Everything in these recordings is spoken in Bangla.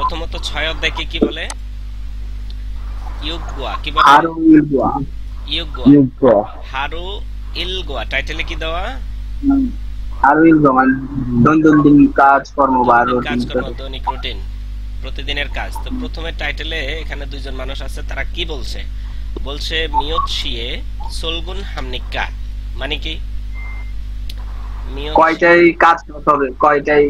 প্রথমত 6 অধ্যায়কে কি বলে? ইউগুয়া। কি বলে? হারু ইলগুয়া। ইউগুয়া। ইউগো হারু ইলগুয়া টাইটেলে কি দেওয়া? হারু ইলগুয়া মানে দৈনন্দিন কাজকর্ম বা দৈনন্দিন রুটিন। কাজকর্ম, দৈনিক রুটিন, প্রতিদিনের কাজ। তো প্রথমে টাইটেলে এখানে দুইজন মানুষ আছে, তারা কি বলছে? বলছে মিয়ত শিয়ে সোলগুন হামনিকা, মানে কি? মিয়ত কয়টাই কাজ করতে হবে, কয়টাই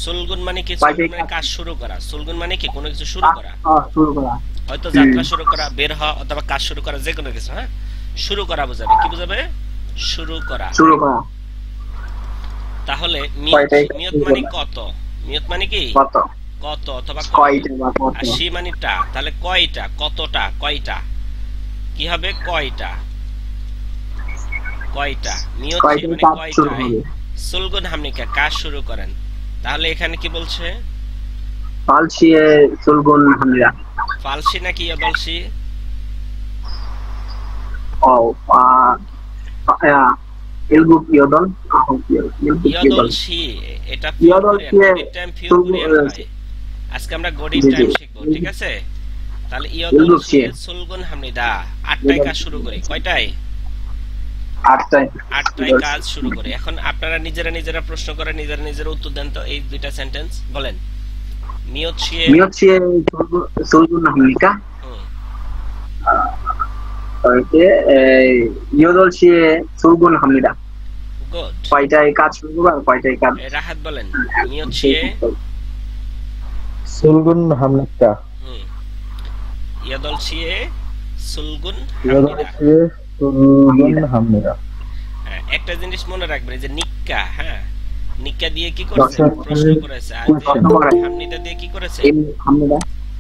সোলগুন মানে কি? কয়টাই সোলগুন মানে কাজ কাজ শুরু করা। সোলগুন মানে কি? কোনো কিছু শুরু করা, শুরু করা। হয়তো যাত্রা শুরু করা, বের হওয়া, অথবা কাজ শুরু করা, যে কোনো কিছু। হ্যাঁ, শুরু করা বোঝাবে। কি বোঝাবে? শুরু করা। শুরু করা। তাহলে কয়টাই মিয়ত শুরু মানে করা। কত? মিয়ত মানে কি? কত, কত অথবা কত। কয়টা বা কত। আর সি মানে টা, তাহলে কয়টা, কতটা, কয়টা। কি হবে? কয়টা, কয়টা। মিয়ত সি কয়টাই মানে কাজ শুরু কয়টায় হবে। সুলগুন হামনিকা কাজ শুরু করেন। তাহলে এখানে কি বলছে? ফালসিয়ে সুলগুন হামরা। ফালসি নাকি ইয়দলসি? ও ইলগুপ ইয়দল। ইলগুপ ইয়দল। ইয়দলসি, এটা পিওর ইয়দল কোরিয়ান, দিয়ে গডির টাইম পিওর কোরিয়ান হয়। আজকে আমরা গডির জি জি টাইম শিখবো, ঠিক আছে? তাহলে ইলগুপ ইয়দলসি সিয়ে সুলগুন হামনিদা, আটটায় কাজ শুরু করি। কয়টায়? আটটায়। আটটায় কাজ শুরু করে। এখন আপনারা নিজেরা নিজেরা প্রশ্ন করে নিজেরা নিজেরা উত্তর দেন তো এই দুইটা সেন্টেন্স বলেন। মিয়ত শিয়ে মিয়ত সিয়ে সুলগুন হামনিকা। হুম, ইয়দল সিয়ে সুলগুন হামনিদা। গুড। কয়টায় কাজ শুরু করবে আর কয়টায় কাজ রাহাত বলেন। মিয়ত শিয়ে সুলগুন হামনিকা হুম, ইয়দল শিয়ে সুলগুন ইউগো হামনিদা। সুলগুন হামনিকা হ্যাঁ, একটা জিনিস মনে রাখবেন, এই যে নিক্কা, হ্যাঁ, নিক্কা দিয়ে কি করেছে? দর্শক প্রশ্ন করেছে। আর যে question। হামনিদা দিয়ে কি করেছে? হামনিদা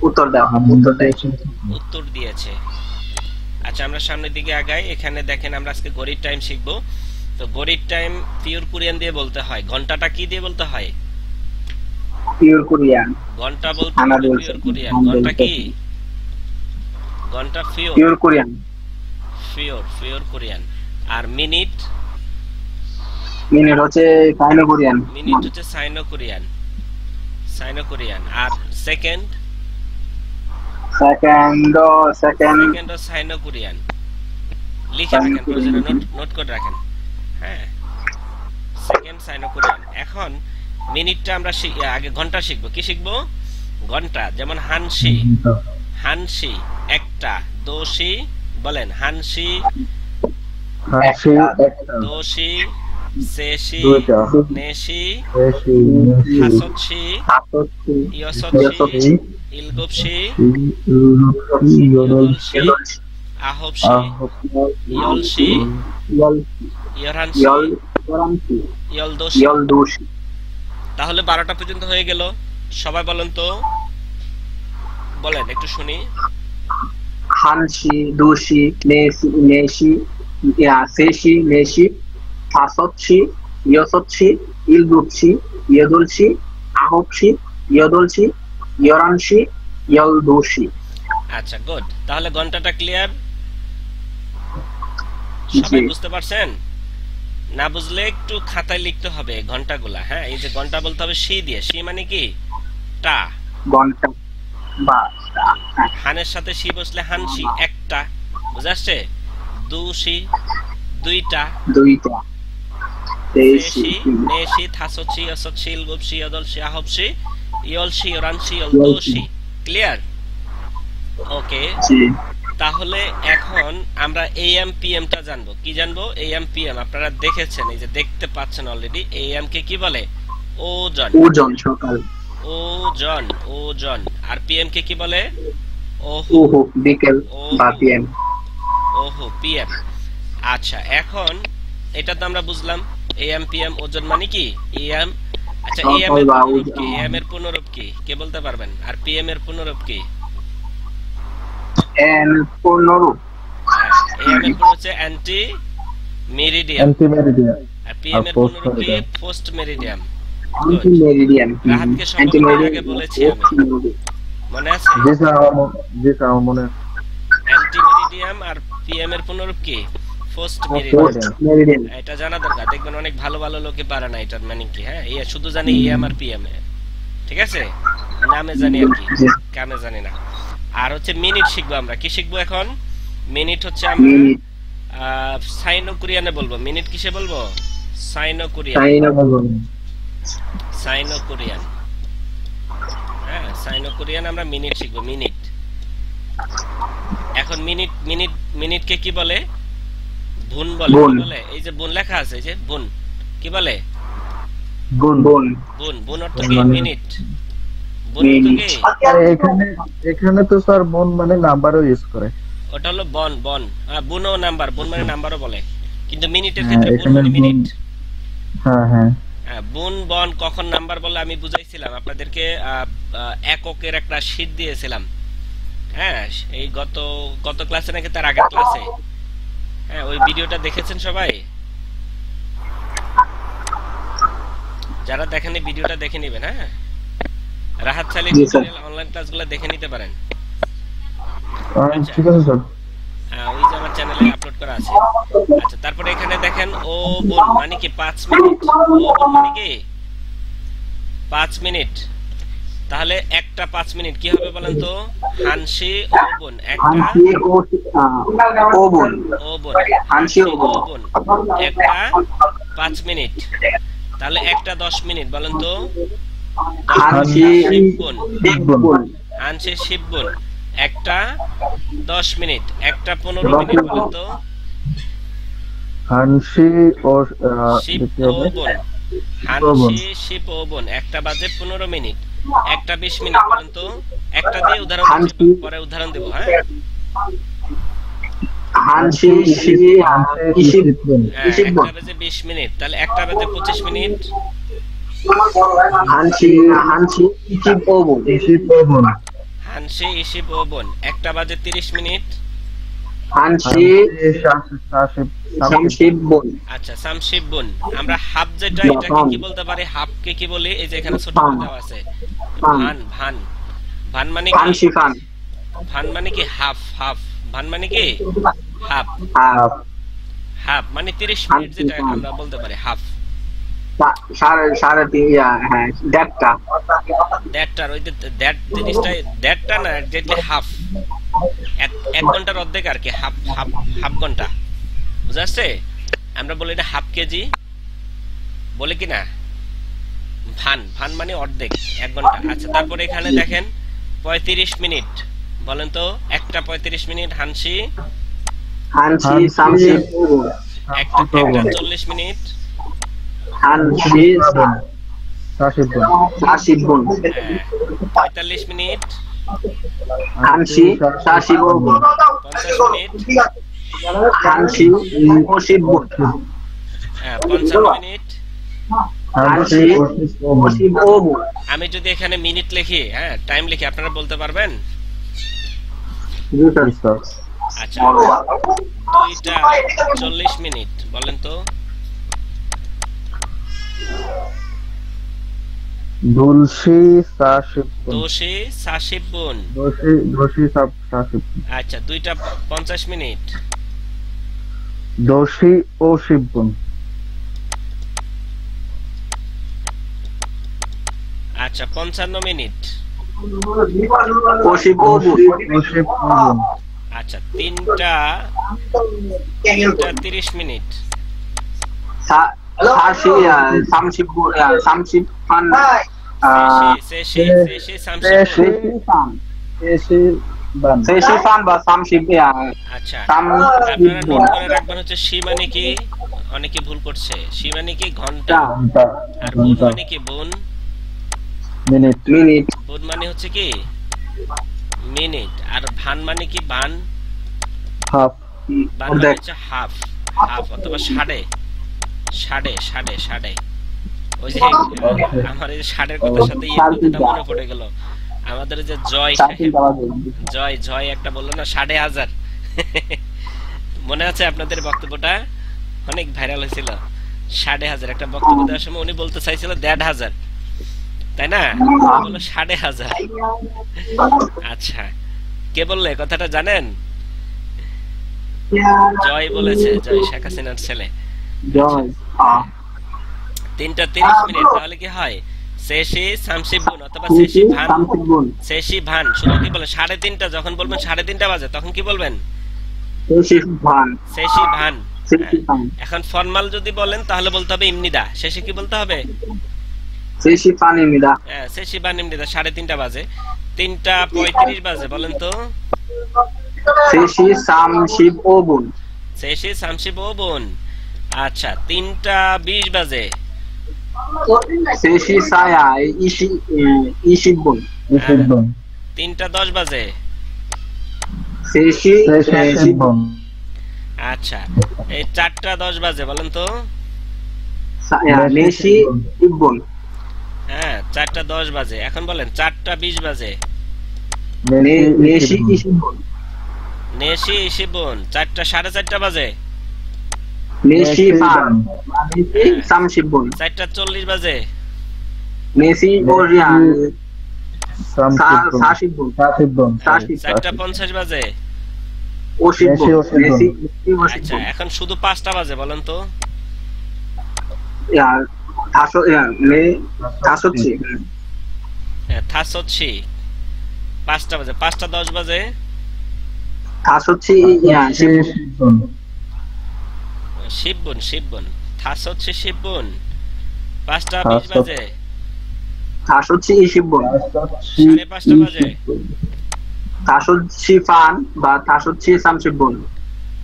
উত্তর দাও, উত্তর দেয়। উত্তর দিয়েছে। আচ্ছা, আমরা সামনের দিকে আগাই। এখানে দেখেন আমরা আজকে ঘড়ির টাইম শিখবো। তো ঘড়ির টাইম পিওর কোরিয়ান দিয়ে বলতে হয়। ঘন্টাটা কি দিয়ে বলতে হয়? Pure Korean. ঘন্টা বলতে আনা হবে বলছে, পিওর কোরিয়ান। আনা ঘন্টা বলছে। কি? ঘন্টা pure, pure Korean. Pure Korean. আর মিনিট? মিনিট হচ্ছে চাইনা কোরিয়ান। মিনিট হচ্ছে সাইনো কোরিয়ান, সাইনো কোরিয়ান। আর সেকেন্ড? সেকেন্ড, সেকেন্ড সেকেন্ড ও সাইনো কোরিয়ান। লিখে রাখেন, প্রয়োজনে নোট করে রাখেন। হ্যাঁ, সেকেন্ড সাইনো কোরিয়ান। এখন মিনিটটা আমরা আগে ঘন্টা শিখবো। কি শিখবো? ঘন্টা। যেমন হানসি, হানসি একটা। দোষি বলেন, হানসি হাসি একটা দোষি, সেশি, দুইটা নেশি, বেশি হাসৎসি, হাতোচ্ছি, ইয়সৎসি, ইয়সোচ্ছি, ইলগোপসি, ইয়োদলসি ইয়দলসি, আহবসি, ইয়লসি, ইয়ল, ইয়রহানসি, ইয়ল, ইয়রামসি, ইয়লদোসি। ইয়লদোসি। তাহলে 12টা পর্যন্ত হয়ে গেল। সবাই বলেন তো, বলেন একটু শুনি। হানসি, দোষি, নেশি, নেশি, সেশি, নেশি, হাসোচ্ছি, ইয়সোচ্ছি, ইলগুপসি, ইয়দলসি, আহবসি, ইয়দলসি, ইয়রামসি, ইয়লদোসি। আচ্ছা, গুড। তাহলে ঘন্টাটা ক্লিয়ার? জি সবাই বুঝতে পারছেন? না বুঝলে একটু খাতায় লিখতে হবে ঘন্টাগুলা। হ্যাঁ, এই যে ঘন্টা বলতে হবে সি দিয়ে। সি মানে কি? টা। ঘন্টা বা হানের সাথে সি বসলে হানসি একটা, বুঝাচ্ছে? দুশি দুইটা, দুইটা, তেইশি, সেশি, নেশি, থাসছি, অসছি, ইলগপসি, ইয়দলসি, আহবসি, ইয়লসি, ইয়রানসি, ইয়লদোসি। ক্লিয়ার? ওকে। জি। তাহলে এখন আমরা এএম পিএম টা জানবো। কি জানবো? এএম পিএম আপনারা দেখেছেন, এই যে দেখতে পাচ্ছেন অলরেডি। এএম কে কি বলে? ওজন। ওজন সকাল। ওজন, ওজন। আর পিএম কে কি বলে? ওহু, ওহো বিকেল বা ওহু, পিএম। ওহু, পিএম। আচ্ছা, এখন এটা তো আমরা বুঝলাম। এএম পিএম ওজন মানে কি? এএম। আচ্ছা, এএম সকাল এর বা পুনরূপ কি? এএম এর পুনরূপ কি? কে বলতে পারবেন? আর পিএম এর পুনরূপ কি? এন পূর্ণরূপ। হ্যাঁ, এএম এর পুনরূপ হচ্ছে অ্যান্টি মেরিডিয়াম। অ্যান্টিমেরিডিয়ান আর আর পিএম এর পোস্ট পুনরূপ কি? Meridian post meridiem. Good. Ante meridian. রাহাতকে সম্ভবত আগে বলেছি আমি, মনে আছে? জি স্যার আমার মনে অ্যান্টি মেরিডিয়াম আর পিএম এর পুনরূপ কি? Post post meridiem. Post Meridien. এটা জানা দরকার। দেখবেন অনেক ভালো ভালো লোকে পারে না এটার মানে কি। হ্যাঁ, শুধু জানি এএম আর পিএম। ঠিক আছে, নামে জানি আর কি, জি। কামে জানি না। আর হচ্ছে মিনিট শিখবো আমরা। কি শিখবো এখন? মিনিট হচ্ছে আমরা মিনিট সাইনো কোরিয়ানে বলবো। মিনিট কিসে বলবো? সাইনো কোরিয়ান। চাইনা বলুন সাইনো কোরিয়ান, হ্যাঁ সাইনো কোরিয়ান আমরা মিনিট শিখবো। মিনিট, এখন মিনিট মিনিট মিনিটকে কি বলে? বুন বলে। বুন। কি বলে? এই যে বুন লেখা আছে, এই যে বুন, কি বলে? গুণ বোন বুন। বুন অর্থ কি? মানে- মিনিট। বুন অর্থ মিনিট কি? এখানে এখানে তো স্যার বোন মানে নাম্বারও ইউজ করে। ওটা হলো বন। বন বুন ও নাম্বার, বুন মানে নাম্বারও বলে, কিন্তু মিনিটের হ্যাঁ, ক্ষেত্রে বুন এখানে মানে বুন। মিনিট। হ্যাঁ হ্যাঁ হ্যাঁ, বুন বন কখন নাম্বার বলে আমি বুঝাইছিলাম আপনাদেরকে, এককের একটা শীট দিয়েছিলাম। হ্যাঁ, এই গত গত ক্লাসে নাকি তার আগের ক্লাসে। হ্যাঁ, ওই ভিডিওটা দেখেছেন সবাই? যারা দেখেনি ভিডিওটা দেখে নেবেন। হ্যাঁ, রাহাত সালি জি, স্যার। অনলাইন ক্লাসগুলো দেখে নিতে পারেন। ঠিক আছে স্যার। হ্যাঁ, ওই যে আমার চ্যানেলে আপলোড করা আছে। আচ্ছা, তারপরে এখানে দেখেন ও বোন মানে কি 5 মিনিট। ও বোন মানে কি 5 মিনিট। তাহলে একটা 5 মিনিট কি হবে বলেন তো? হানসি ও বোন, একটা হানসি ও বোন ও বোন, হানসি ও বোন। বোন একটা 5 মিনিট। তাহলে একটা 10 মিনিট বলেন তো? হানসি বোন, বোন হানসি শিব বোন একটা 10 মিনিট। একটা 15 মিনিট বলেন তো? হানসি ও শিব কি ও হবে? বোন, হানসি শিব ও বোন একটা বাজে 15 মিনিট। একটা 20 মিনিট বলেন তো? একটা দিয়ে উদাহরণ দিচ্ছি, হানসি- পরে উদাহরণ দেব। হ্যাঁ, হানসি হানসি ইসিব বোন। হ্যাঁ, ইসিব বোন একটা বাজে 20 মিনিট, তাহলে একটা বাজে 25 মিনিট। হানসি হানসি ইসিব ও বোন ইসিপ ও বোন। হানসি ইসিব ও বোন একটা বাজে 30 মিনিট। হানসি শামশিব বোন আচ্ছা, সামশিব বোন। আমরা হাফ যেটা, না, এটাকে ভান। কি বলতে পারি? হাফকে কি বলি? এই যে এখানে ছোট ভান। করে দেওয়া আছে, ভান। ভান। ভান, ভান মানে কি? হানসি খান ভান মানে কি? হাফ। হাফ, ভান মানে কি? হাফ। হাফ হাফ মানে 30 মিনিট, হানসি যেটা খান। আমরা বলতে পারি হাফ। সাড়ে তিন হ্যাঁ দেড়টা দ্যাটটার ওই যে দ্যাট জিনিসটা, দ্যাটটা না, এক্স্যাক্টলি হাফ। এক ঘন্টার অর্ধেক আর কি, হাফ হাফ হাফ ঘন্টা। বুঝা যাচ্ছে? আমরা বলি এটা হাফ কেজি, বলে কি না? ভান, ভান মানে অর্ধেক, 1 ঘন্টা। আচ্ছা, তারপরে এখানে দেখেন 35 মিনিট বলেন তো? একটা 35 মিনিট হানসি, হানসি শামশিব ও বোন একটা 40 মিনিট হানসি শাসিব বোন। শাশিব বোন 45 মিনিট, হানসি শাশিব ও বোন 50 মিনিট, হানসি ওশিব বোন 55 মিনিট। হানসি ওশিব ও বোন আমি যদি এখানে মিনিট লিখি, হ্যাঁ টাইম লিখি, আপনারা বলতে পারবেন? জি স্যার আচ্ছা, 2টা 40 মিনিট বলেন তো? দুলসি শাসিব বোন। দোষে সাশিব বোন। দোষী শাসিব। আচ্ছা, 2টা 50 মিনিট। দোষী ও শিব বোন। আচ্ছা, 55 মিনিট। ওশিব ও বোন ওশিব ও বোন। আচ্ছা, 3টা 30 মিনিট। শামশিব বোন শামশিব খান শেষে সামশিব বোন। শেষি খান বা শামশিব আচ্ছা, শামশিব আপনারা বোন নোট করে রাখবেন হচ্ছে সি মানে কি? অনেকে ভুল করছে। সি মানে কি? ঘন্টা। ঘন্টা। আর বোন ঘন্টা। মানে কি? বোন। মিনিট। মিনিট বোন মানে হচ্ছে কি? মিনিট। আর ভান মানে কি? ভান। হাফ। ভান মানে হচ্ছে হাফ। হাফ অথবা সাড়ে। সাড়ে সাড়ে সাড়ে। ওই যে আমার এই ষাটের কথার সাথে এই কথাটা মনে পড়ে গেল। আমাদের যে জয় জয় জয় একটা বললো না, 10,500। মনে আছে আপনাদের বক্তব্যটা? অনেক ভাইরাল হয়েছিল। 10,500 একটা বক্তব্য দেওয়ার সময় উনি বলতে চাইছিল 1,500, তাই না? বললো 10,500। আচ্ছা, কে বললে কথাটা জানেন? জয় বলেছে, জয় শেখ হাসিনার ছেলে। জয় 3টা 30 মিনিট, তাহলে কি হয়? সেশি সামশিব গুণ অথবা সেশি সেশি ভান, সামশিব গুণ সেশি ভান। শুধু কি বলেন 3:30 যখন বলবেন 3:30 বাজে তখন কি বলবেন? সেশি ভান সেশি ভান। সেশি ভান এখন ফর্মাল যদি বলেন তাহলে বলতে হবে ইমনিদা। শেষে কি বলতে হবে? সেশি ফান ইমিদা হ্যাঁ, সেশি ভান ইমনিদা। 3:30 বাজে। 3:35 বাজে বলেন তো? সেশি সামশিব ও গুণ সেশি সামশিব ও বোন। আচ্ছা, 3:20 বাজে। সেশি সায়া ইশি ইশিব গুণ ইসিবন 3:10 বাজে। সেশি ইসিবন আচ্ছা, এই 4:10 বাজে বলেন তো? নেশি ইবগুণ হ্যাঁ, 4:10 বাজে। এখন বলেন 4:20 বাজে। নেশি ইশিব গুণ নেশি ইশিবন। 4:30 বাজে। নেশি ফান নেশি সামশিব গুণ 4:40 বাজে। নেশি ওরিয়া সাশিব গুণ সাশিবন সাশিব 4:50 বাজে। ওশিব গুণ নেশি ওশিব আচ্ছা, গুণ এখন শুধু 5টা বাজে বলেন তো? ইয়া থাসো ইয়া নে থাসোচ্ছি থাসছি। 5টা বাজে। 5:10 বাজে। থাসোচ্ছি ইয়া ইসিবন শিববন শিববন। থাসছি শিববন। 5:20 বাজে। থাসোচ্ছি ইশিব গুণ 5:30 বাজে। থাসোচ্ছি ফান বা থাসোচ্ছি সামশিব গুণ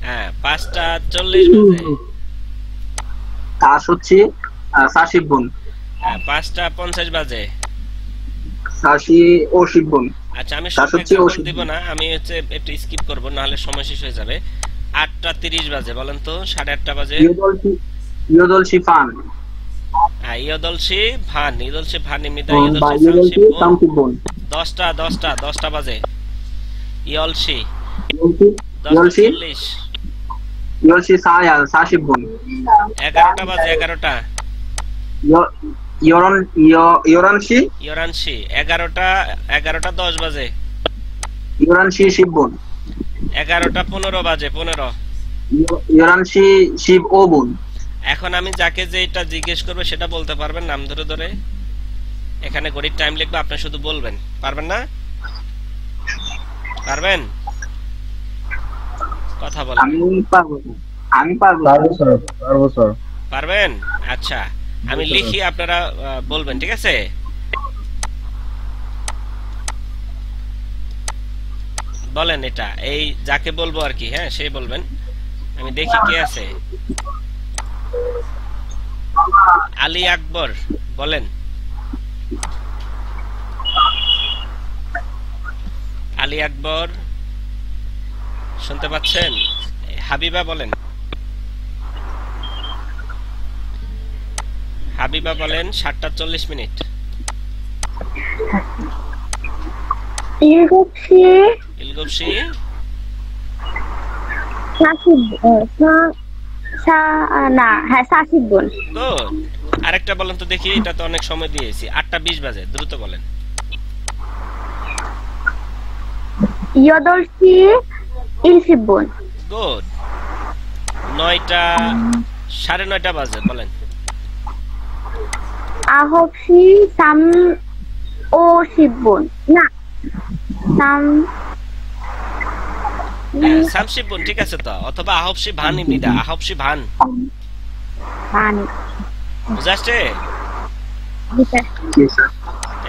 হ্যাঁ, 5:40 বাজে। থাসোচ্ছি সাশিব গুণ হ্যাঁ, 5:50 বাজে। সাশি ওশিব গুণ আচ্ছা, আমি তা সব হচ্ছে এক্সাম্পল ওষুধ। দিব না, আমি হচ্ছে একটু স্কিপ করব, না হলে সময় শেষ হয়ে যাবে। 8:30 বাজে বলেন তো? 8:30 বাজে। ইয়োদলসি ফান হ্যাঁ, ইয়দলসি ভান। ইয়দলসি ভান ইমিদা। বা ইয়দলসি ইয়োদলসি সামশিব গুণ। সামশিব গুণ 10টা বাজে। ইয়লসি ইয়োলসি 10:40। ইয়োলসি সায়া সাশিব গুণ 11টা বাজে। 11টা। ইয়োরানসি ইয়রানসি 11:10 বাজে। ইয়োরানসি শিব গুণ 11:15 বাজে। 15। ইয়োরানসি শিব ও গুণ এখন আমি যাকে যে এটা জিজ্ঞেস করবে সেটা বলতে পারবেন নাম ধরে ধরে? এখানে ঘড়ির টাইম লিখবে, আপনি শুধু বলবেন। পারবেন না? পারবেন? কথা বলেন। আমি পারবো না। আমি পারবো না। পারবো স্যার পারবেন? আচ্ছা, আমি লিখি, আপনারা বলবেন, ঠিক আছে? বলেন এটা, এই যাকে বলবো আর কি, হ্যাঁ সেই বলবেন। আমি দেখি কে আছে। আলী আকবর বলেন। আলী আকবর শুনতে পাচ্ছেন? হাবিবা বলেন। হাবিবা বলেন 7:40। 일곱시 ইলগবসি 40분. গুড। আরেকটা বলেন তো দেখি, এটা তো অনেক সময় দিয়েছি। 8:20 বাজে, দ্রুত বলেন। 8시 10분. গুড। 9:30 বাজে বলেন। 9시 50분. না 30분 ঠিক আছে তো, অথবা আহবসি ভান ইমনিদা। আহবসি ভান 많이. বুঝাচ্ছে? বিকাশ.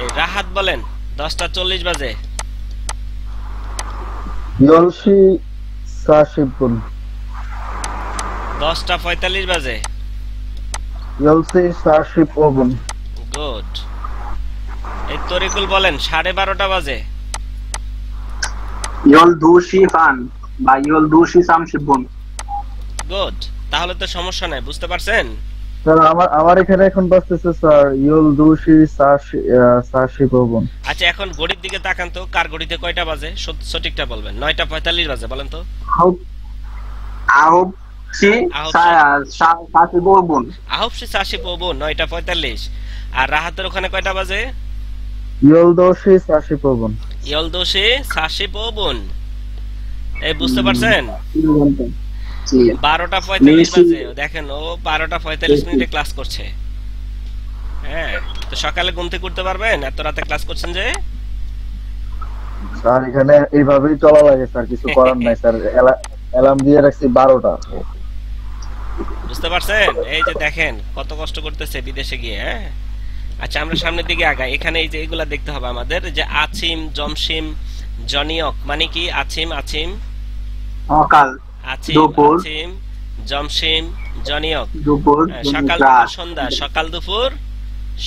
এই রাহাত বলেন 10:40 বাজে। ইয়লসি সাশিবন 10:45 বাজে। ইয়লসি সাশিব ওবন গুড। এই তরিকুল বলেন 12:30 বাজে। ইয়োলদুশি ফান বা ইয়োলদুশি সামশিব গুণ গুড। তাহলে তো সমস্যা নাই, বুঝতে পারছেন? স্যার আমার এখানে এখন বাজতেছে স্যার ইয়লদুশি সাশিব ওবন আচ্ছা, এখন ঘড়ির দিকে তাকান তো, কার ঘড়িতে কয়টা বাজে? সঠিকটা বলবেন। 9:45 বাজে বলেন তো? আহবসি সাশিব ও গুণ আহবসি সাশিব ওবন 9:45। আর রাহাতের ওখানে কয়টা বাজে? ইয়লদুশি সাশিব ওবন ইয়লদোশে সাশিব ওবন। এই বুঝতে পারছেন? 12:45 বাজে। দেখেন, ও 12:45 ক্লাস করছে। হ্যাঁ, তো সকালে ঘুম থেকে উঠতে পারবেন? এত রাতে ক্লাস করছেন যে? স্যার এখানে এইভাবেই চলা লাগে স্যার, কিছু করার নাই স্যার। অ্যালার্ম দিয়ে রাখছি 12টা। বুঝতে পারছেন? এই যে দেখেন কত কষ্ট করতেছে বিদেশে গিয়ে। হ্যাঁ, আচ্ছা আমরা সামনের দিকে আগাই। এখানে এই যে এগুলা দেখতে হবে আমাদের, যে আছিম, জমসিম, জনিয়ক মানে কি? আছিম আছিম সকাল, আছিম দুপুর, আছিম, জমসিম, জনিয়ক। দুপুর, সকাল দুপুর রাত, সন্ধ্যা, সকাল দুপুর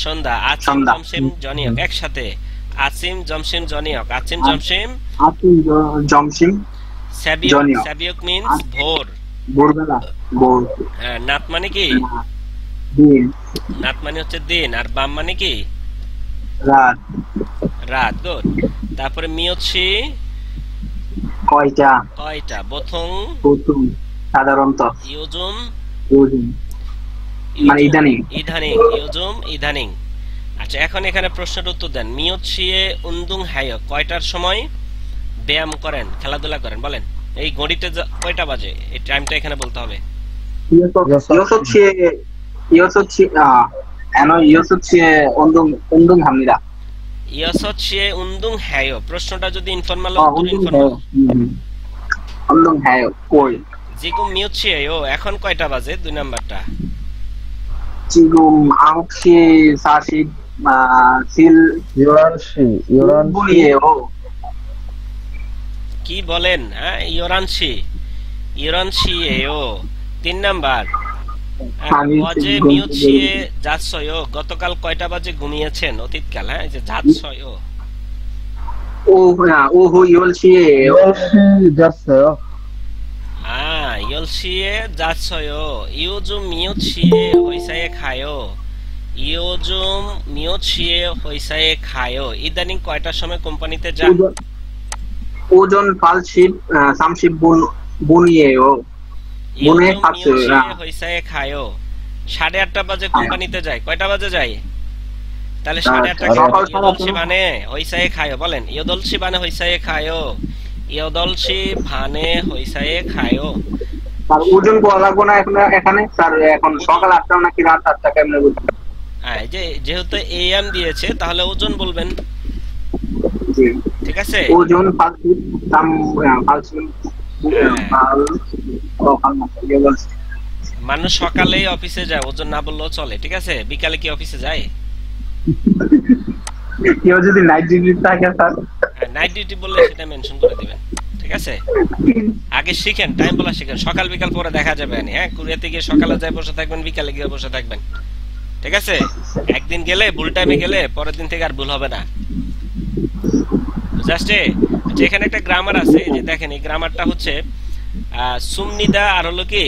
সন্ধ্যা, আছিম সন্ধ্যা। জমসিম জনিয়ক একসাথে। আছিম জমসিম জনিয়ক, আছিম জমসিম। আছিম, জমসিম, সাবিয়ক, জনিয়ক। সাবিয়ক মিন্স ভোর। ভোরবেলা, ভোর, নাত মানে কি? দিন, নাত মানে হচ্ছে দিন, আর বাম মানে কি? রাত। রাত। গুড। তারপরে মিয়ছি কয়টা, কয়টা, বথং প্রথম, সাধারণত, ইউজুম ওজন, মানে ইদানিং। ইদানিং, ইউজুম ইদানিং। আচ্ছা এখন এখানে প্রশ্নের উত্তর দেন। মিয়ছিয়ে উন্দুং হায়, কয়টার সময় ব্যায়াম করেন, খেলাধুলা করেন বলেন? এই ঘড়িতে কয়টা বাজে, এই টাইমটা এখানে বলতে হবে। ইয়সছিয়ে উন্দুং হায়, প্রশ্নটা যদি ইনফরমাল উত্তর ইনফরমাল। জিগুম মিয়ছিয়ে ও, এখন কয়টা বাজে? 2 নাম্বারটা। 지금 9시 47 ইউরানসি, ইউরানসি। 분이에요. কি বলেন? হ্যাঁ, ইয়োরানসি, ইয়োরানসিয়েও 3 নাম্বার। আমি অজে মিয়ছিয়ে যাচ্ছয়ো, গতকাল কয়টা বাজে ঘুমিয়েছেন? অতীতকাল। হ্যাঁ, এই যে যাচ্ছয়ো। 오후 10시에요. ইউরানসি যাচ্ছ요. ইয়োল시에 যাচ্ছ요। 요즘 미요치에 회사에 가요. 요즘 미요치에 회사에 가요. ইদানিং কয়টার সময় কোম্পানিতে যান? 오전 30분이에요. 요즘 미요치에 회사에 가요. 8:30 বাজে কোম্পানিতে যায়। কয়টা বাজে যায়? তাহলে 8:30 여덟시 반에 회사에 가요 বলেন। 8시 반에 회사에 가요. 8시 반에 회사에 가요. আর ওজন বলা লাগবে না এখানে স্যার, এখন সকাল 8টা নাকি রাত 8টা কেমনে বলবেন? হ্যাঁ, যেহেতু এএম দিয়েছে তাহলে ওজন বলবেন। জি ঠিক আছে। ওজন মানুষ সকালেই অফিসে যায়, ওজন না বললেও চলে। ঠিক আছে। বিকালে কি অফিসে যায়? কেউ যদি নাইট ডিউটি থাকে স্যার, নাইট ডিউটি বললে সেটা মেনশন করে দিবেন। ঠিক আছে। আগে শিখেন, টাইম বলা শিখেন। সকাল বিকাল পরে দেখা যাবে না। হ্যাঁ, কুরিয়াতে গিয়ে সকালে যায় বসে থাকবেন, বিকালে গিয়ে বসে থাকবেন। ঠিক আছে। একদিন গেলে, ভুল টাইমে গেলে পরের দিন থেকে আর ভুল হবে না। জাস্ট এখানে একটা গ্রামার আছে, এই যে দেখেন, এই গ্রামারটা হচ্ছে সুমনিদা আর হলো কি,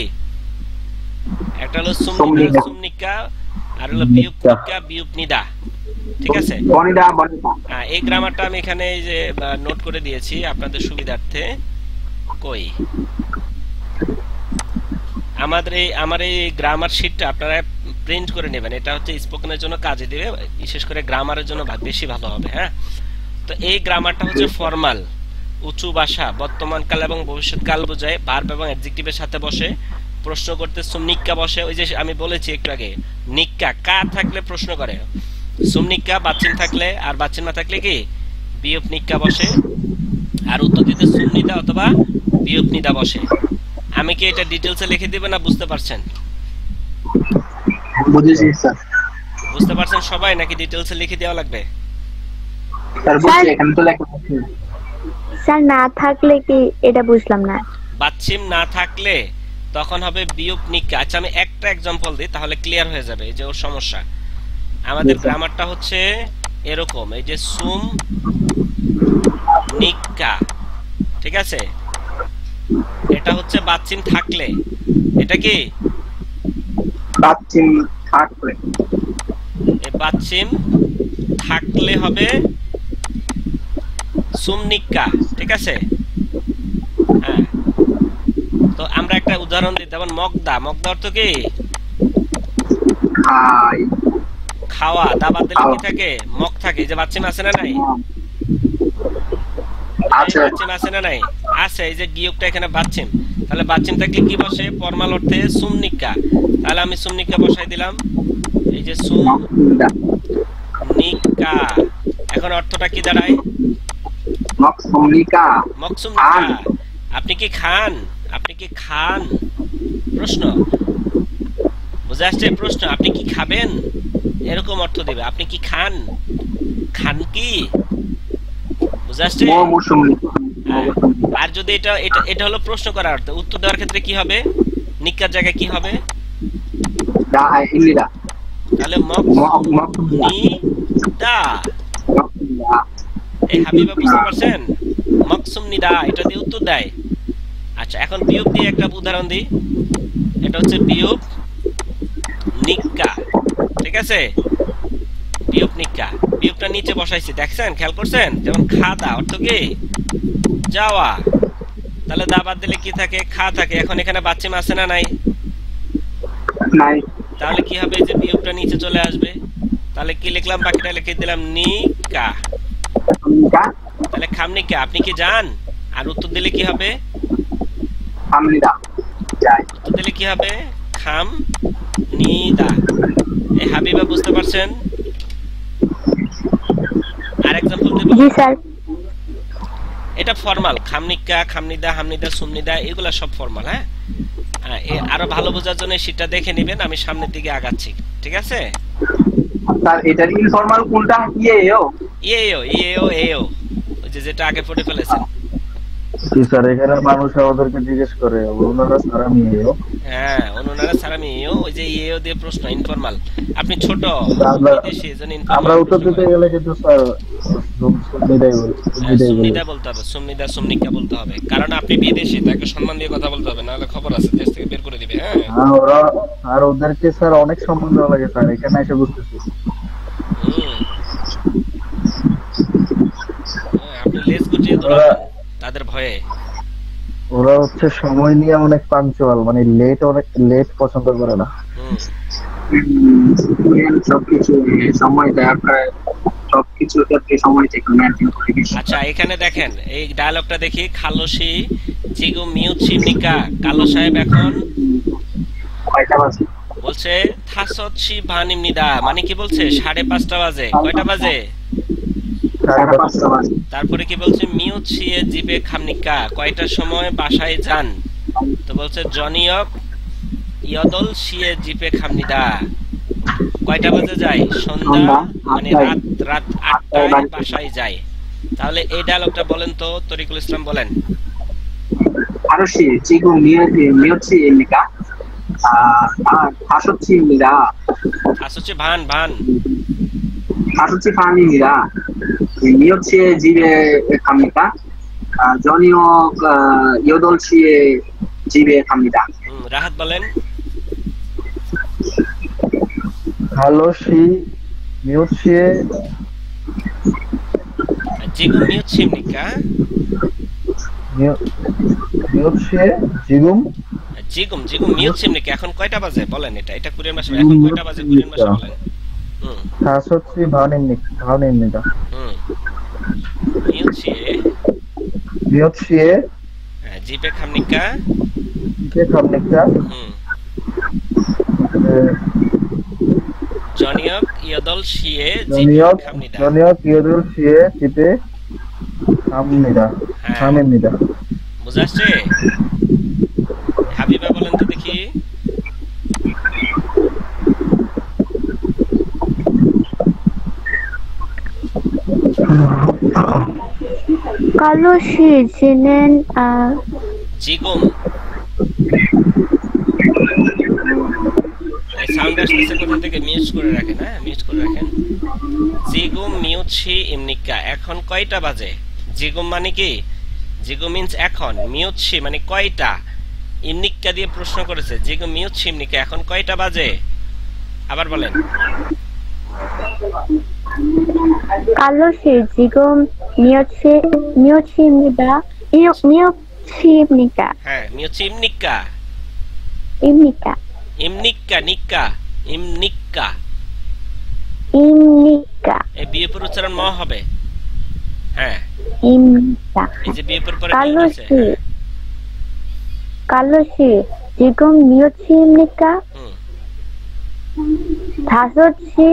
একটা হলো সুমনিদা সুমনিকা, আর হলো বিউপনিকা বিউপনিদা। ঠিক আছে। এই গ্রামারটা আমি এখানে এই যে নোট করে দিয়েছি আপনাদের সুবিধার্থে। কই আমার এই গ্রামার শিটটা আপনারা প্রিন্ট করে নেবেন। এটা হচ্ছে স্পোকেনের জন্য কাজে দিবে, বিশেষ করে গ্রামারের জন্য বেশি ভালো হবে। হ্যাঁ, তো এই গ্রামারটা হচ্ছে ফর্মাল, উঁচু ভাষা, বর্তমানকাল এবং ভবিষ্যৎকাল বোঝায়, ভার্ব এবং অ্যাডজেক্টিভের সাথে বসে, প্রশ্ন করতে সুমনিক্কা বসে। ওই যে আমি বলেছি একটু আগে, নিক্কা কা থাকলে প্রশ্ন করে, সুমনিক্কা বাচ্চিন থাকলে, আর বাচ্চিন না থাকলে কি বিয়পনিক্কা বসে, আর উত্তর দিতে সুমনিদা অথবা বিয়পনিদা বসে। আমি কি এটা ডিটেইলসে লিখে দিব না বুঝতে পারছেন? বুঝেছি স্যার। বুঝতে পারছেন সবাই, নাকি ডিটেইলসে লিখে দেওয়া লাগবে? স্যার বুঝছি, এখানে তো লেখা আছে। স্যার না থাকলে কি, এটা বুঝলাম না। বাচ্চিম না থাকলে তখন হবে বিয়পনিক্কা। আচ্ছা আমি একটা एग्जांपल দিই, তাহলে ক্লিয়ার হয়ে যাবে এই যে ওর সমস্যা। আমাদের গ্রামারটা হচ্ছে এরকম, এই যে সুম নিক্কা। ঠিক আছে। এটা হচ্ছে বাচ্চিম থাকলে, এটা কি বাচ্চিম থাকলে, এই বাচ্চিম থাকলে হবে সুমনিক্কা। ঠিক আছে। হ্যাঁ, তো আমরা একটা উদাহরণ দিই। যেমন মগদা, মগদা অর্থ কি? খাওয়া। দাবাত দিলে কি থাকে? মগ থাকে। যে বাচ্চিম আছে না নাই? বাচ্চিম আছে না নাই? আছে। এই যে গিয়কটা এখানে বাচ্চিম, তাহলে বাচ্চিম থাকলে কি বসে? ফর্মাল অর্থে সুমনিক্কা। তাহলে আমি সুমনিক্কা বসাই দিলাম। এই যে সুম নিকা। এখন অর্থটা কি দাঁড়ায়? মকসুম নিকা। মকসুম খান। নিকা। আপনি কি খান? আপনি কি খান? প্রশ্ন বুঝে আসছে? প্রশ্ন আপনি কি খাবেন এরকম অর্থ দেবে। আপনি কি খান? খান কি? বুঝে আসছে? মৌসুম নিকা। হ্যাঁ। আর যদি এটা এটা এটা হলো প্রশ্ন করার অর্থ, উত্তর দেওয়ার ক্ষেত্রে কি হবে? নিকার জায়গায় কি হবে? দা ইন্দিরা। তাহলে মকসুম নিকা। নি দা। মকসুম নিকা। এই হাবিবা বুঝতে পারছেন? মকসুম নিদা এটা দিয়ে উত্তর দেয়। আচ্ছা, এখন বিয়োগ দিয়ে একটা উদাহরণ দিই। এটা হচ্ছে বিয়োগ নিকা। ঠিক আছে, বিয়োগ নিকা। বিয়োগটা নিচে বসাইছি, দেখছেন? খেয়াল করছেন? যেমন খাদা অর্থ কি? যাওয়া। তাহলে দা বাদ দিলে কি থাকে? খা থাকে। এখন এখানে বাচ্চিম আছে না নাই? নাই। তাহলে কি হবে? যে বিয়োগটা নিচে চলে আসবে। তাহলে কি লিখলাম? বাকিটা লিখে দিলাম নিকা। নিকা। তাহলে খামনিকা। আপনি কি যান? আর উত্তর দিলে কি হবে? খামনিদা। যাই। উত্তর দিলে কি হবে? খাম নিদা। এই হাবিবা বুঝতে পারছেন? আর এক্সাম্পল দেব। জি স্যার। এটা ফর্মাল। খামনিকা, খামনিদা, হামনিদা, সুমনিদা এগুলা সব ফর্মাল। হ্যাঁ, আরো ভালো বোঝার জন্য সেটা দেখে নেবেন। আমি সামনের দিকে আগাচ্ছি, ঠিক আছে? স্যার এটার ইনফর্মাল কোনটা? ইয়েও। ইয়েও এও, ওই যে যেটা আগে পড়ে ফেলেছেন। জি স্যার, এখানে মানুষ আমাদেরকে জিজ্ঞেস করে ওনারা স্যার আমি এও। হ্যাঁ, অনুনারা সারামি এও, ওই যে ইয়েও দিয়ে প্রশ্ন ইনফর্মাল। আপনি ছোট আমরা বিদেশি, এজন্য আমরা ইনফর্মাল উত্তর দিতে গেলে কিন্তু স্যার সুমিদাই বলি। সুমনিদা বলতে হবে, সুমনিদা সুমনিকা বলতে হবে। কারণ আপনি বিদেশি, তাকে সম্মান দিয়ে কথা বলতে হবে, নাহলে খবর আছে দেশ থেকে বের করে দিবে। হ্যাঁ, হ্যাঁ, ওরা আর ওদেরকে স্যার অনেক সম্মান দেওয়া লাগে স্যার, এখানে এসে বুঝতেছি। হুম। আপনি লেজ গুটিয়ে দৌড়াবেন তাদের ভয়ে। ওরা হচ্ছে সময় নিয়ে অনেক পাঞ্চুয়াল, মানে লেট পছন্দ করে না। হুম। সবকিছু সময় দেওয়া প্রায় সবকিছুর ক্ষেত্রে সময় থেকে মেনটেন করে বেশি। আচ্ছা, এখানে দেখেন এই ডায়লগটা দেখি। খালসি জিগু মিউচি নিকা। কালো সাহেব এখন কয়টা বাজে? বলছে থাসচ্ছি ভানিমনিদা, মানে কি বলছে? 5:30 বাজে। কয়টা বাজে? 5:30 বাজে। তারপরে কি বলছে? মিউচিয়ে জিবে খামনিকা, কয়টার সময় বাসায় যান? তো বলছে জনিয়ক ইয়দল শিয়ে জিপে খামনিদা, কয়টা বাজে যায়? সন্ধ্যা, মানে রাত 8টায় বাসায় যায়। তাহলে এই ডায়লগটা বলেন তো, তরিকুল ইসলাম বলেন। খারসি চিগু মিয়োচি নিকা। খাসচ্ছি নিরা। আসছে ভান ভান। খাসচ্ছি ফানি নিরা। মিয়োচি জিবে খামনিকা। জনিও ইয়োদলছি জিবে খামনিকা। রাহাত বলেন। খালসি মিউচিয়ে জিগু মিউচি নিকা। মিউচিয়ে জিগুম জিগুম মিউচি নিকা। এখন কয়টা বাজে বলেন? এটা কোরিয়ান ভাষা। এখন কয়টা বাজে কোরিয়ান ভাষা বলেন? থাসচ্ছি ভানিমনিদা। মিউচিয়ে জিপে খামনিকা। খামনিকা। জনিয়ক ইয়দল শিয়ে জনিয়ক খামনিদা। ইয়দল শিয়ে জিপে খামনিদা। বুঝা আসছে? হাবিবা বলেন তো দেখি। কালসি জিনেন জিগুম। এই সাউন্ড আসছে কোথা থেকে? মিউট করে রাখেন। হ্যাঁ, মিউট করে রাখেন। জিগুম মিউটছি ইমনিকা। এখন কয়টা বাজে? জিগুম মানে কি? জিগুম মিন্স এখন, মিউটছি মানে কয়টা। ইমনিকা দিয়ে প্রশ্ন করেছে। জিগুম মিউটছি ইমনিকা, এখন কয়টা বাজে? আবার বলেন। কালসি জিগুম মিয়োচিমনিদা। মিয়োচিমনিকা। হ্যাঁ, মিউটছি ইমনিকা। ইমনিকা। ইমনিকা নিকা। ইমনিকা। ইমনিকা। এই বিয়েপুর উচ্চারণ ম হবে। হ্যাঁ, ইমনিকা। এই যে বিয়েপুর পরে কালসি জিগুম মিয়োচিমনিকা। থাসচ্ছি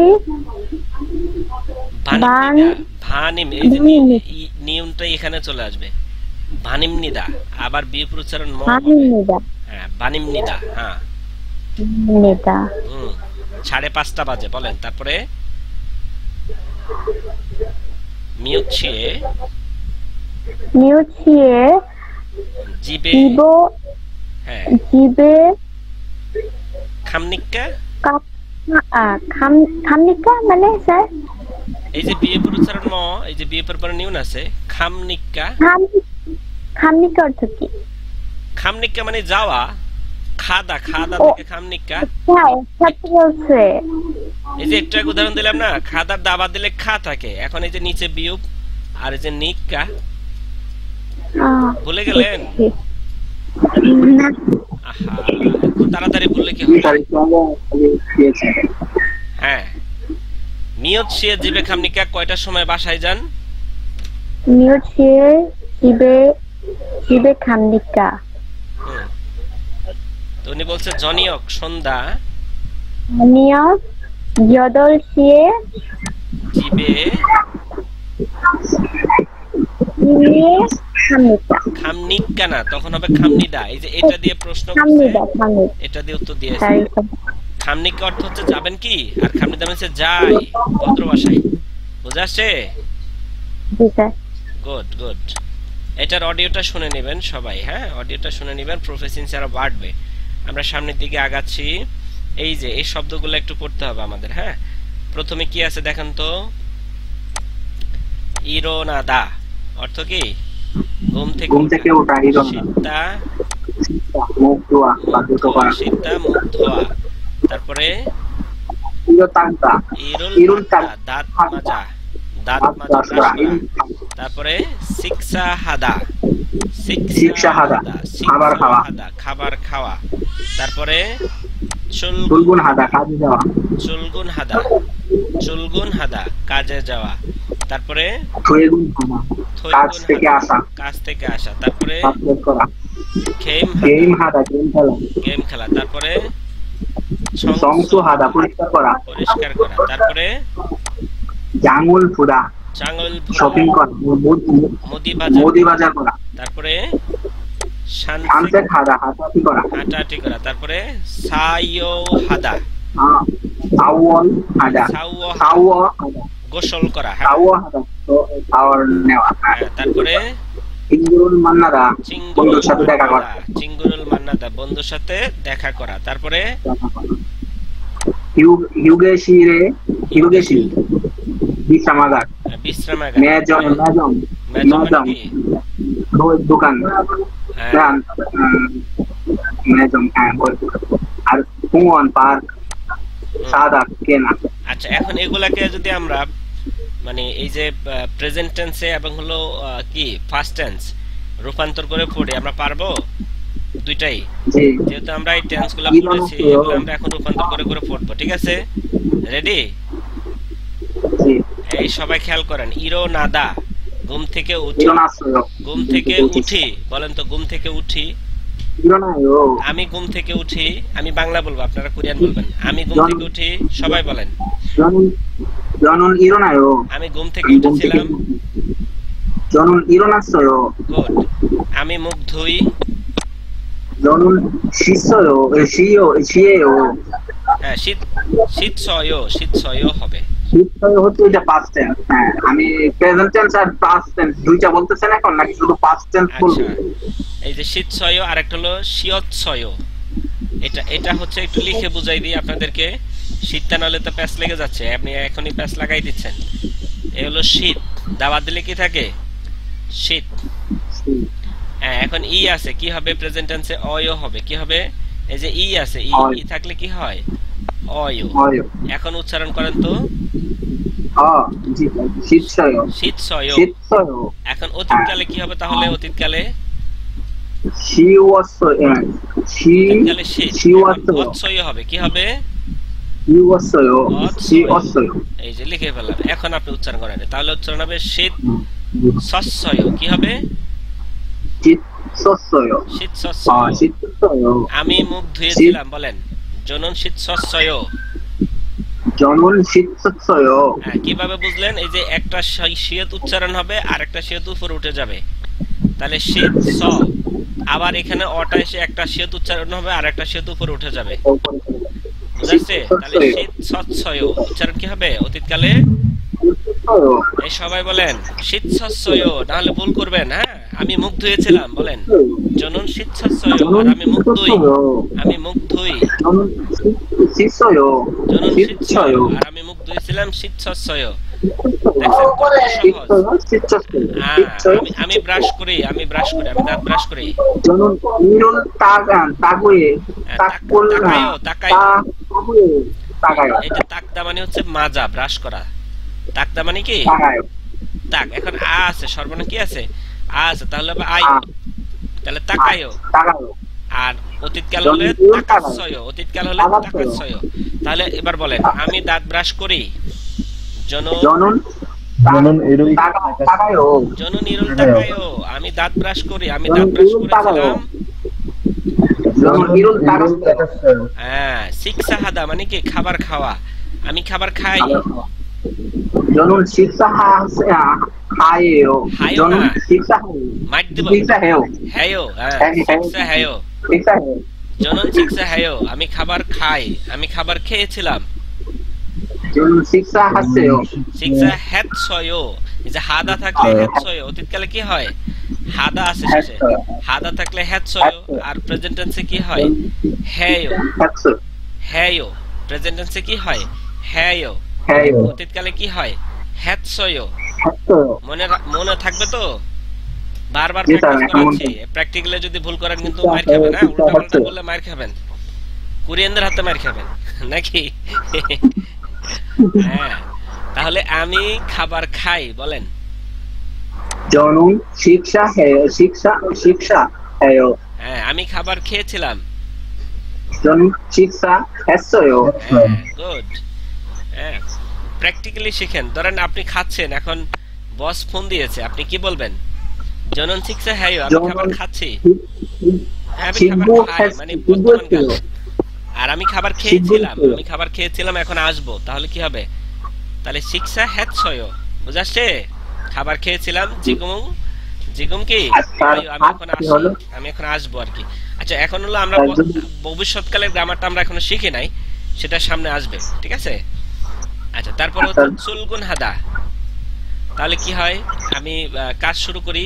ভানিম নিদা ভানিম, এই যে ভানিম। নিয়মটা এখানে চলে আসবে। ভানিম নিদা, আবার বিপরীত উচ্চারণ ম ভানিম হবে। নিদা হ্যাঁ ভানিম নিদা। হ্যাঁ নিদা 5:30 বাজে বলেন। তারপরে মিউচিয়ে নিউচিয়ে জিবে, জিবো হ্যাঁ জিবে খামনিক্কা, খামনিকা মানে স্যার এই যে বিয়েপুর উচ্চারণ ম, এই যে বিয়েপুর পরে নিউন আছে খামনিক্কা। খামনিকা অর্থ কি? খামনিক্কা মানে যাওয়া, খাদা, খাদা ও। থেকে খামনিক্কা। হ্যাঁ একসাথে বলছে। এই যে একটু আগে উদাহরণ দিলাম না, খাদার দাবা দিলে খা থাকে, এখন এই যে নিচে বিয়োগ আর এই যে নিক্কা, ভুলে গেলেন? না আহা, একটু তাড়াতাড়ি বললে কি হবে? স্যার একটু আগে দিয়েছে। হ্যাঁ মিয়ত শিয়ে জিবে খামনিকা কয়টার সময় বাসায় যান? নিউচিয়ে জিবে জিবে খামনিকা হুম। তো উনি বলছে জনিয়ক সন্ধ্যা নিয়ত যদল শিয়ে জিবে জিবে খামনিকা খামনিকা না, তখন হবে খামনিদা। এই যে এটা দিয়ে প্রশ্ন করছে, খামনিদা খামনিকা এটা দিয়ে উত্তর দিয়েছে। স্যার খামনিকা অর্থ হচ্ছে যাবেন কি, আর খামনিদা মানে হচ্ছে যাই, ভদ্র ভাষায়। বুঝা আসছে? জি স্যার গুড গুড। এটার অডিওটা শুনে নেবেন সবাই। হ্যাঁ অডিওটা শুনে নেবেন, প্রফেসিন্স আরো বাড়বে। আমরা সামনের দিকে আগাচ্ছি। এই যে এই শব্দগুলো একটু পড়তে হবে আমাদের। হ্যাঁ প্রথমে কি আছে দেখেন তো, ইরোনাদা অর্থ কি? ঘুম থেকে ওঠা, ইরোনাদা। সীতা মুখ ধোয়া বা দ্রুত করা। সীতা মুখ ধোয়া। তারপরে ইরোতাগদা, ইরুল ইরুল তাগদা, দাঁত মাজা, দাঁত মাজা ব্রাশ করা। তারপরে শিক্ষা হাদা, শিক্ষা হাদা, খাবার খাওয়া। খাবার খাওয়া। তারপরে চুলগুন হাদা, কাজে যাওয়া। চুলগুন হাদা, চুলগুন হাদা কাজে যাওয়া। তারপরে থুয়েগুন হাদা, কাজ থৈগুন থেকে হাদা, আসা। কাজ থেকে আসা। তারপরে পাসপোর্ট করা। খেম গেম হাদা, হাদা, গেম খেলা। গেম খেলা। তারপরে সংসু হাদা, পরিষ্কার করা। পরিষ্কার করা। তারপরে জাঙ্গুল ফুরা, চাঙ্গল শপিং করা। মুদি বাজার করা। তারপরে সানসেট হাদা, হাঁটাহাঁটি করা। হাঁটাহাঁটি করা। তারপরে সাইও হাদা, সাওয়াল হাদা, সাওয়া সাওয়া হাদা, গোসল করা। হ্যাঁ সাওয়া হাদা, তো শাওয়ার নেওয়া। তারপরে চিঙ্গুরুল মান্নাদা, বন্ধুর সাথে দেখা করা। চিঙ্গুরুল মান্নাদা, বন্ধুর সাথে দেখা করা। তারপরে হিউগেশিরে, হিউগেশি বিশ্রামাগার। বিশ্রামাগার। মেজম, মেজম, মেজম মানে মেজম, কি? দোকান। হ্যাঁ মেজম, হ্যাঁ বই দোকান। আর কুমন পার্ক, সাদা কেনা। আচ্ছা এখন এগুলাকে যদি আমরা মানে এই যে প্রেজেন্ট টেন্সে এবং হলো কি ফার্স্ট টেন্স রূপান্তর করে পড়ি, আমরা পারবো দুইটাই? জি যেহেতু আমরা এই টেন্স গুলো পড়েছি, এগুলো আমরা এখন রূপান্তর করে করে পড়বো। ঠিক আছে, রেডি? জি। এই সবাই খেয়াল করেন। ইরো নাদা, ঘুম থেকে উঠি। ইরোনাসয়ো, ঘুম থেকে উঠি বলেন তো, ঘুম থেকে উঠি। ইরোনায়ো, আমি ঘুম থেকে উঠি। আমি বাংলা বলবো, আপনারা কোরিয়ান বলবেন। আমি ঘুম থেকে উঠি, সবাই বলেন। জনন ইরোনায়ো, আমি ঘুম থেকে উঠেছিলাম। জনন ইরোনাসয়ো। গুড। আমি মুখ ধুই। জনন শিসয়ো, শিও, শিয়েও। হ্যাঁ শীত, শীত সয়, শীত সয় হবে। শিসয়ো হচ্ছে এটা পাস্ট টেন্স। হ্যাঁ আমি প্রেজেন্ট টেন্স আর পাস্ট টেন্স দুইটা বলতেছেন এখন, নাকি শুধু পাস্ট টেন্স বলবো? আচ্ছা এই যে শীত সয় আর একটা হলো শিয়ত সয়। এটা হচ্ছে একটু লিখে বুঝাই দিই আপনাদেরকে। শীতটা নাহলে তো প্যাচ লেগে যাচ্ছে, আপনি এখনই প্যাচ লাগাই দিচ্ছেন। এ হলো শীত, দাওয়াত দিলে কি থাকে? শীত। হ্যাঁ এখন ই আছে, কি হবে প্রেজেন্ট টেন্সে? অয় হবে। কি হবে? এই যে ই আছে, ই থাকলে কি হয়? অয়। এখন উচ্চারণ করেন তো। জি শীতসয়ো, শীতসয়। শীতসয়ো। এখন অতীতকালে কি হবে তাহলে? অতীতকালে শিওয়াসয়ো, অতীতকালে শীত। শিওয়াসয়ো, অৎসয় হবে। কি হবে? শিওয়াসয়ো, শিওয়াসয়ো। এই যে লিখে ফেললাম। এখন আপনি উচ্চারণ করেন, তাহলে উচ্চারণ হবে শীত সস্যয়। কি হবে? শীতসয়ো, শীত সস্যয়। শীতসয়ো। আমি মুখ ধুয়েছিলাম বলেন। জনন শীত সস্যয়। জনন শীতসৎসয়। হ্যাঁ, কিভাবে বুঝলেন? এই যে একটা শিয়ত উচ্চারণ হবে আর একটা শিয়ত উপরে উঠে যাবে, তাহলে শীত স, আবার এখানে অটা এসে একটা শিয়ত উচ্চারণ হবে আর একটা শিয়ত উপরে উঠে যাবে, বুঝাচ্ছে? তাহলে শীত সৎসয় উচ্চারণ কি হবে অতীতকালে? এই সবাই বলেন শীত সৎসয়, নাহলে ভুল করবেন। হ্যাঁ, আমি মুখ ধুয়েছিলাম বলেন জনন শীত সৎসয়, আর আমি মুখ ধুই, আমি মুখ ধুই শীতসয়। জনন শীতসয়, আর আমি মুখ ধুয়েছিলাম শীত সৎসয়। দেখছেন কত সহজ। আমি ব্রাশ করি, আমি দাঁত ব্রাশ করি। জনন নিরল তাগুয়ে তাকায়ও, তাগুয়ে তাকায়। এটা তাকদা মানে হচ্ছে মাজা, ব্রাশ করা। তাকদা মানে কি? তাক। এখন আ আছে, সর্বনাম কি আছে? আ আছে, তাহলে হবে আই, তাহলে তাকায়ও। আর অতীতকাল হলে তাকাচ্ছয়, অতীতকাল হলে তাকাচ্ছয়। তাহলে এবার বলেন আমি দাঁত ব্রাশ করি, জনন ইরুল তাকায়ও। জনন ইরুল তাকায়ও, আমি দাঁত ব্রাশ করি, আমি দাঁত ব্রাশ করেছিলাম। জনন ইরুল তাকাচ্ছয়। হ্যাঁ, শিকসাহাদা মানে কি? খাবার খাওয়া, আমি খাবার খাই। জনন শিকসাহায়ও, জনন শিকসাহায়ও, মাইট দিব শিকসাহায়ও, হেয়ো। হ্যাঁ, শিকসাহায়ও, শিকসাহায়ও। জনন শিকসাহায়ও, আমি খাবার খাই, আমি খাবার খেয়েছিলাম। জনন শিকসাহায়ও, শিকসাহাতসয়, এই যে হাদা থাকলে হেতসয়, অতীতকালে কি হয়? হাদা আছে শেষে, হাদা থাকলে হেতসয়, আর প্রেজেন্ট টেন্সে কি হয়? হেয়ো, হেয়ো। প্রেজেন্ট টেন্সে কি হয়? হেয়ো। অতীতকালে কি হয়? হেতসয়। মনে থাকবে তো? বারবার প্র্যাকটিস করাচ্ছি, প্র্যাকটিক্যালে যদি ভুল করেন কিন্তু মার খাবেন। হ্যাঁ, উল্টা পাল্টা বললে মার খাবেন, কোরিয়ানদের হাতে মার খাবেন নাকি? হ্যাঁ, তাহলে আমি খাবার খাই বলেন জনন শিক্ষাহায়ও। হ্যাঁ, আমি খাবার খেয়েছিলাম। জনন শিক্ষাহায়ও। গুড। হ্যাঁ, প্র্যাকটিক্যালি শিখেন। ধরেন আপনি খাচ্ছেন, এখন বস ফোন দিয়েছে, আপনি কি বলবেন? জনন শিক্ষাহায়ও, আমি খাবার খাচ্ছি। আমি খাবার খাই মানে বর্তমান কাল। আর আমি খাবার খেয়েছিলাম, আমি খাবার খেয়েছিলাম, এখন আসবো, তাহলে কি হবে? তাহলে শিক্ষা হেতসয়, বুঝাচ্ছে? খাবার খেয়েছিলাম, জিগুম কি? আমি এখন আসি, আমি এখন আসবো আর কি। আচ্ছা, এখন হলো আমরা ভবিষ্যৎকালের গ্রামারটা আমরা এখনো শিখি নাই, সেটা সামনে আসবে, ঠিক আছে? আচ্ছা, তারপর হচ্ছে চুলগুন হাদা, তাহলে কি হয়? আমি কাজ শুরু করি,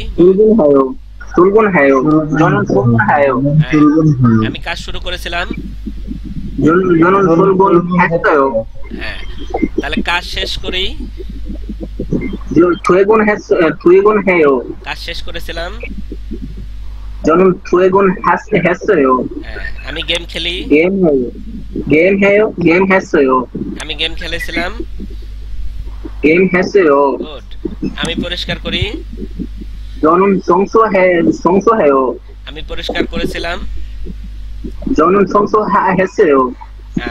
আমি কাজ শুরু করেছিলাম। হ্যাঁ, তাহলে কাজ শেষ করি, কাজ শেষ করেছিলাম। আমি গেম খেলি, আমি গেম খেলেছিলাম। গুড। আমি পরিষ্কার করি, আমি পরিষ্কার করেছিলাম।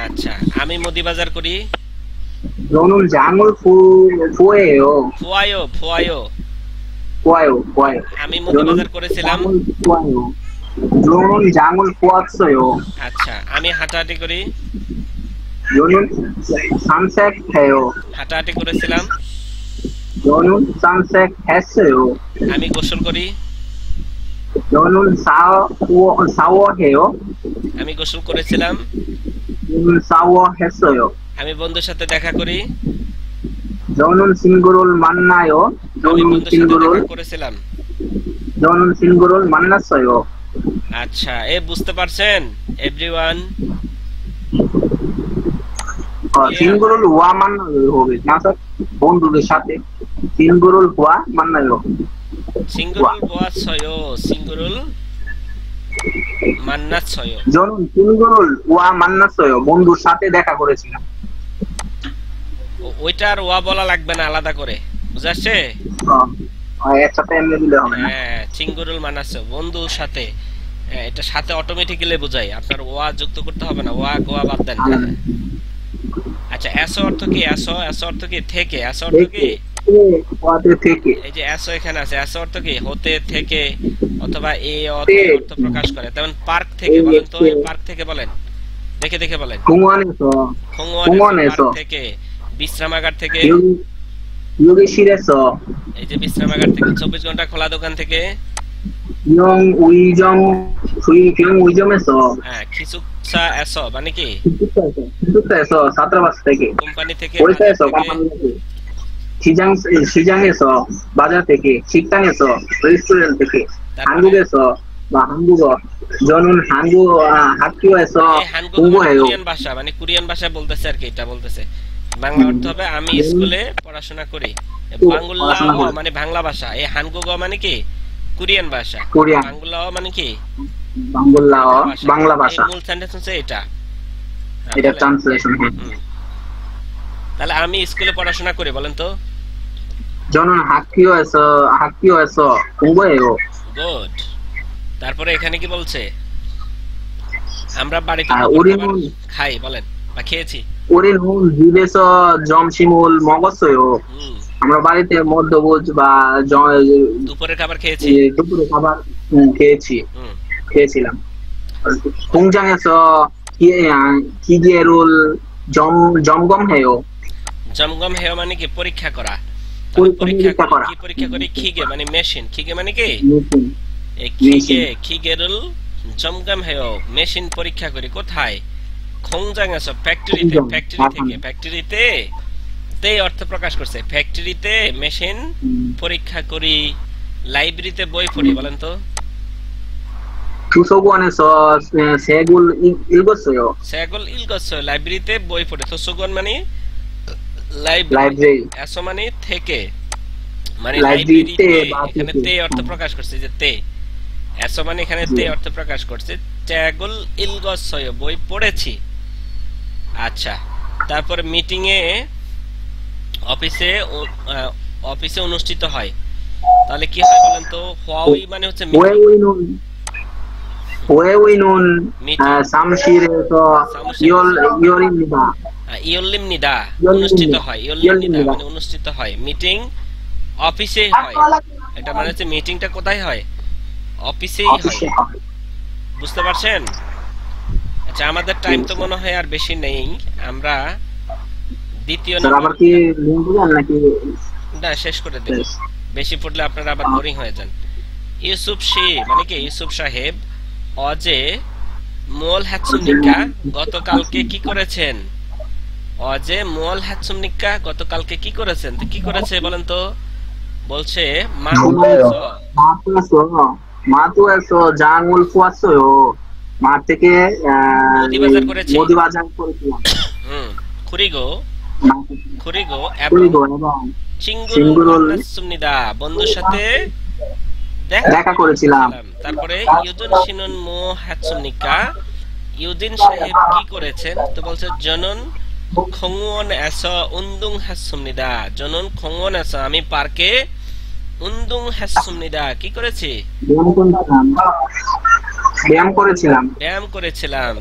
আচ্ছা, আমি মুদি বাজার করি, আমি মুদি বাজার করেছিলাম। আচ্ছা, আমি হাঁটাহাঁটি করি, হাঁটাহাঁটি করেছিলাম। আমি গোসল করি, আমি গোসল করেছিলাম। আমি বন্ধুর সাথে দেখা করি, আমি বন্ধুর সাথে দেখা করেছিলাম। আচ্ছা, এ বুঝতে পারছেন এভরিওয়ান? সিঙ্গুরুল ওয়া মান্না হবে না স্যার? বন্ধুদের সাথে সিঙ্গুরুল ওয়া মান্না, সিঙ্গুরুল ওয়া ছয়, সিঙ্গুরুল মান্না ছয়। জনন সিঙ্গুরুল ওয়া মান্না ছয়, বন্ধুর সাথে দেখা করেছিলাম। ওইটার ওয়া বলা লাগবে না, আলাদা করে, বুঝাচ্ছে? একসাথে এমনি দিলে হবে না। হ্যাঁ, সিঙ্গুরুল মান্না ছয়, বন্ধুর সাথে। এটা সাথে অটোমেটিক্যালি বোঝায়, আপনার ওয়া যুক্ত করতে হবে না, ওয়া গোয়া বাদ দেন। আচ্ছা, এসো অর্থ কি? এসো অর্থ কি? থেকে। এসো অর্থ কি? এই যে এসো এখানে আছে, এসো অর্থ কি? হতে, থেকে, অথবা এই অর্থ প্রকাশ করে। তেমন পার্ক থেকে বলেন তো, পার্ক থেকে বলেন দেখে দেখে বলেন। 공원에서 খংওয়ানেসো খংওয়ানেসো। থেকে, বিশ্রামাগার থেকে, 여기실에서 এই যে বিশ্রামাগার থেকে, 24 ঘন্টা খোলা দোকান থেকে, 경의점에서 হ্যাঁ খিসুকসা এসো মানে কি 기숙사에서 사트라바스 থেকে কোম্পানি থেকে, 월세에서 বাজার থেকে, 컴퍼니 থেকে 시장에서 바자 থেকে 식당에서 레스토랑 থেকে তারপরে 한국에서 한국어 저는 한국 학교에서 এই হানগো 공부해요. কোরিয়ান ভাষা মানে কোরিয়ান ভাষা বলতেছে আর কি, এটা বলতেছে। বাংলা অর্থ হবে আমি স্কুলে পড়াশোনা করি। বাংলা পড়াশোনা করি। মানে বাংলা ভাষা, এই হানগো মানে কি কোরিয়ান ভাষা, কোরিয়ান। বাংলা মানে কি বাংলা ভাষা। এই মূল সেন্টেন্স হচ্ছে এটা। হ্যাঁ, এটা বলেন। ট্রান্সলেশন। হুম। তাহলে আমি স্কুলে পড়াশোনা করি বলেন তো। 저는 학교에서 공부해요. গুড। তারপরে এখানে কি বলছে? আমরা বাড়িতে আর দুপুর 우리는 খাবার খাই বলেন, বা খেয়েছি। 우리는 집에서 점심을 먹었어요. হুম, আমরা বাড়িতে মধ্যভোজ বা দুপুরের খাবার খেয়েছি। দুপুরে খাবার হুম, খেয়েছিলাম। 공장에서 기계를 점검해요. জমগম হেয় মানে কি পরীক্ষা করা। পরীক্ষা করা। কি পরীক্ষা করি? খিগে মানে মেশিন, খিগে মানে কি এই মেশিন। খিগেরুল জমগম হেয় মেশিন পরীক্ষা করি। কোথায়? খংজাংএস ফ্যাক্টরিতে, খংজাং, ফ্যাক্টরি থেকে, ফ্যাক্টরিতে তে অর্থ প্রকাশ করছে। ফ্যাক্টরিতে মেশিন পরীক্ষা করি। লাইব্রেরিতে বই পড়ি বলেন তো। 도서관에서 책을 읽었어요. সেগুল ইলগছ লাইব্রেরিতে বই পড়ে। তো সুগন মানে লাইব্রেরি, লাইব্রেরি। এসো মানে থেকে, মানে লাইব্রেরিতে লাইব্রেরিতে, বা এখানে থেকে। তে অর্থ প্রকাশ করছে যে তে। এসো মানে এখানে তে অর্থ প্রকাশ করছে। ত্যাগুল ইলগছ বই পড়েছি। আচ্ছা, তারপরে মিটিং এ অফিসে অনুষ্ঠিত হয়। তাহলে কি হয় বলেন তো? হোয়াই মানে হচ্ছে মিটিং। 외우이는 미팅. 사무실에서 열립니다. ইয়ল্লিমনিদা ইয়ল্লিমনিদা। অনুষ্ঠিত হয়। ইয়ল্লিমনিদা ইয়ল্লিমনিদা। মানে অনুষ্ঠিত হয়। মিটিং অফিসে হয়। এটা মানে হচ্ছে মিটিংটা কোথায় হয়? অফিসেই হয়। অফিসে হয়। বুঝতে পারছেন? আচ্ছা, আমাদের টাইম তো মনে হয় আর বেশি নেই। আমরা দ্বিতীয় স্যার আবার কি লিঙ্ক দেন নাকি? না, শেষ করে দেব। বেশি পড়লে আপনারা আবার বোরিং হয়ে যান। ইউসুফ শি মানে কি ইউসুফ সাহেব অজে মোল হ্যাটসুমনিকা গতকালকে কি করেছেন? অজে মোল হ্যাটসুমনিকা গতকালকে কি করেছেন? তো কি করেছে বলেন তো? বলছে মাতুয়ে서 장을 구웠어요. মাঠ থেকে মুদি বাজার করেছি। মুদি বাজার করেছিলাম। খুরিগো 그리고 এবং এবং চিঙ্গুরুল চিঙ্গুরুল হ্যাটসুমনিদা বন্ধুর সাথে দেখা করেছিলাম। তারপরে ইউদিন শিনুন মো হ্যাটসুমনিকা ইউদিন সাহেব কি করেছেন? তো বলছে জনন খংওন এস উন্দুং হ্যাটসুমনিদা। জনন খংওন এস আমি পার্কে উন্দুং হ্যাটসুমনিদা কি করেছি? ব্যায়াম করেছিলাম। ব্যায়াম করেছিলাম।